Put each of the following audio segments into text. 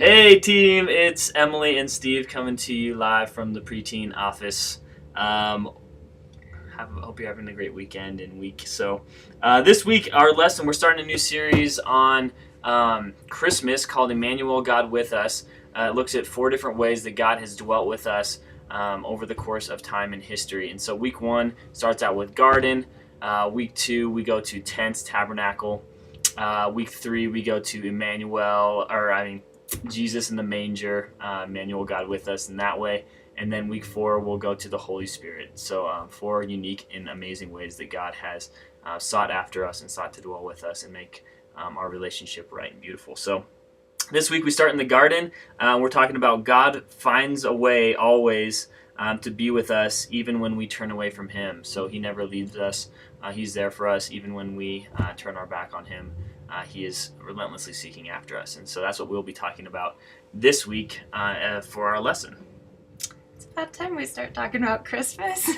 Hey team, it's Emily and Steve coming to you live from the preteen office. Hope you're having a great weekend and week. This week, our lesson, we're starting a new series on Christmas called Emmanuel, God with Us. It looks at 4 different ways that God has dwelt with us over the course of time and history. And so week 1 starts out with garden. Week 2, we go to tents, tabernacle. Week 3, we go to Jesus in the manger, Emmanuel, God with us in that way. And then week 4, we'll go to the Holy Spirit. So 4 unique and amazing ways that God has sought after us and sought to dwell with us and make our relationship right and beautiful. So this week we start in the garden. We're talking about God finds a way always to be with us even when we turn away from Him. So He never leaves us. He's there for us even when we turn our back on Him. He is relentlessly seeking after us. And so that's what we'll be talking about this week for our lesson. It's about time we start talking about Christmas.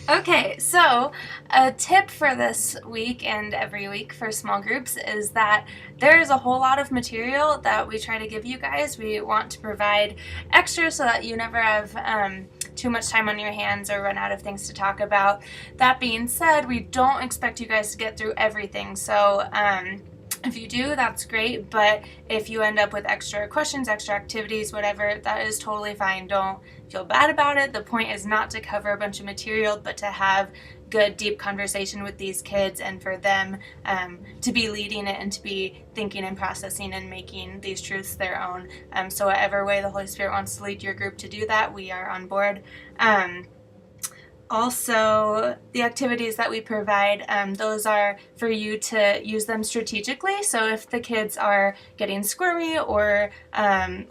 Okay, so a tip for this week and every week for small groups is that there is a whole lot of material that we try to give you guys. We want to provide extra so that you never have too much time on your hands or run out of things to talk about. That being said, we don't expect you guys to get through everything, so if you do, that's great, but if you end up with extra questions, extra activities, whatever, that is totally fine. Don't feel bad about it. The point is not to cover a bunch of material, but to have good, deep conversation with these kids and for them to be leading it and to be thinking and processing and making these truths their own. So whatever way the Holy Spirit wants to lead your group to do that, we are on board. Also, the activities that we provide, those are for you to use them strategically. So if the kids are getting squirmy or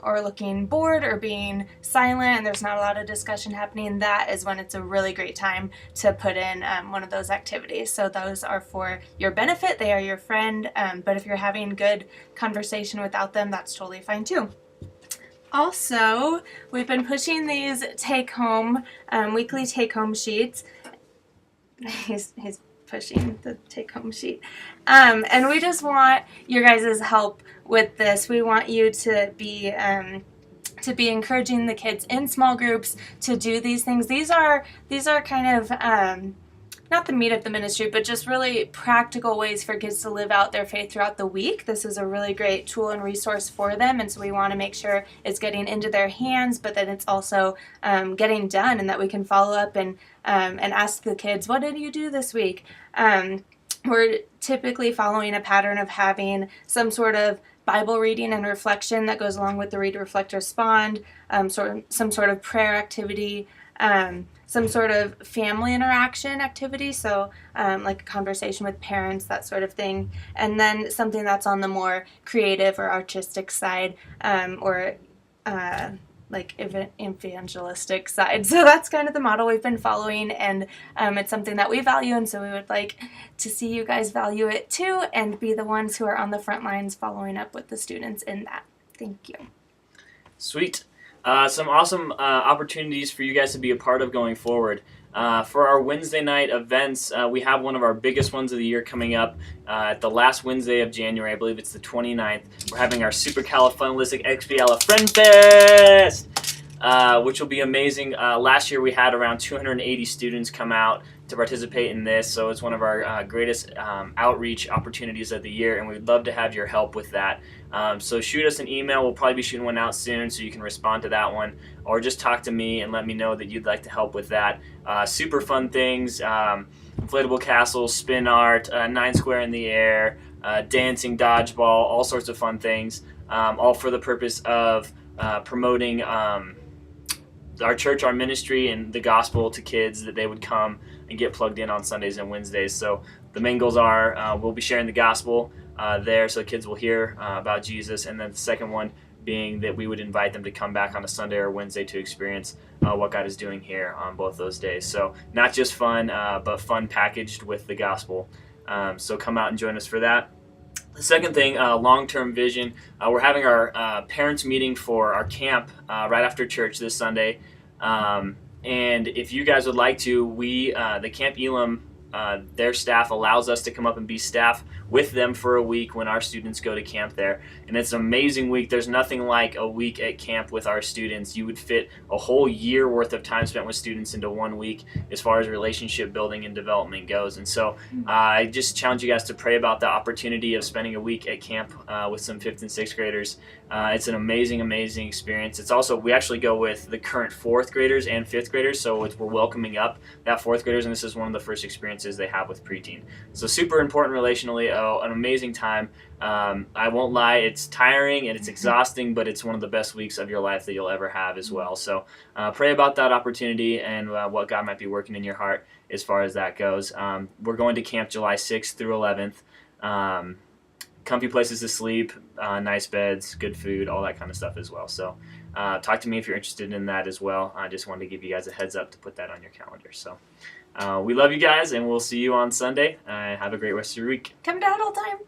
looking bored or being silent and there's not a lot of discussion happening, that is when it's a really great time to put in one of those activities. So those are for your benefit. They are your friend. But if you're having good conversation without them, that's totally fine too. Also, we've been pushing these take-home, weekly take-home sheets. He's pushing the take-home sheet. And we just want your guys' help with this. We want you to be encouraging the kids in small groups to do these things. These are kind of not the meat of the ministry, but just really practical ways for kids to live out their faith throughout the week. This is a really great tool and resource for them, and so we want to make sure it's getting into their hands, but that it's also getting done, and that we can follow up and ask the kids, what did you do this week? We're typically following a pattern of having some sort of Bible reading and reflection that goes along with the read, reflect, respond, some sort of prayer activity, some sort of family interaction activity, so like a conversation with parents, that sort of thing, and then something that's on the more creative or artistic side, or like evangelistic side. So that's kind of the model we've been following, and it's something that we value, and so we would like to see you guys value it too and be the ones who are on the front lines following up with the students in that. Thank you. Sweet. Some awesome opportunities for you guys to be a part of going forward. For our Wednesday night events, we have one of our biggest ones of the year coming up at the last Wednesday of January. I believe it's the 29th. We're having our SuperCalifragilisticExpialidocious Friend Fest, which will be amazing. Last year we had around 280 students come out to participate in this, so it's one of our greatest outreach opportunities of the year, and we'd love to have your help with that. So shoot us an email. We'll probably be shooting one out soon, so you can respond to that one, or just talk to me and let me know that you'd like to help with that. Super fun things, inflatable castles, spin art, 9 square in the air, dancing, dodgeball, all sorts of fun things, all for the purpose of promoting our church, our ministry, and the gospel to kids, that they would come and get plugged in on Sundays and Wednesdays. So the main goals are we'll be sharing the gospel there so kids will hear about Jesus, and then the second one being that we would invite them to come back on a Sunday or Wednesday to experience what God is doing here on both those days. So not just fun, but fun packaged with the gospel. So come out and join us for that. The second thing, long-term vision, we're having our parents meeting for our camp right after church this Sunday. And if you guys would like to, the Camp Elam, their staff allows us to come up and be staff with them for a week when our students go to camp there. And it's an amazing week. There's nothing like a week at camp with our students. You would fit a whole year worth of time spent with students into 1 week as far as relationship building and development goes. And so I just challenge you guys to pray about the opportunity of spending a week at camp with some 5th and 6th graders. It's an amazing experience. It's also, we actually go with the current 4th graders and 5th graders, so we're welcoming up that 4th graders, and this is one of the first experiences they have with preteen. So super important relationally, an amazing time. I won't lie, it's tiring and it's exhausting, but it's one of the best weeks of your life that you'll ever have as well. So pray about that opportunity and what God might be working in your heart as far as that goes. We're going to camp July 6th through 11th. Comfy places to sleep, nice beds, good food, all that kind of stuff as well. So talk to me if you're interested in that as well. I just wanted to give you guys a heads up to put that on your calendar. So we love you guys, and we'll see you on Sunday. Have a great rest of your week. Come to Huddle Time.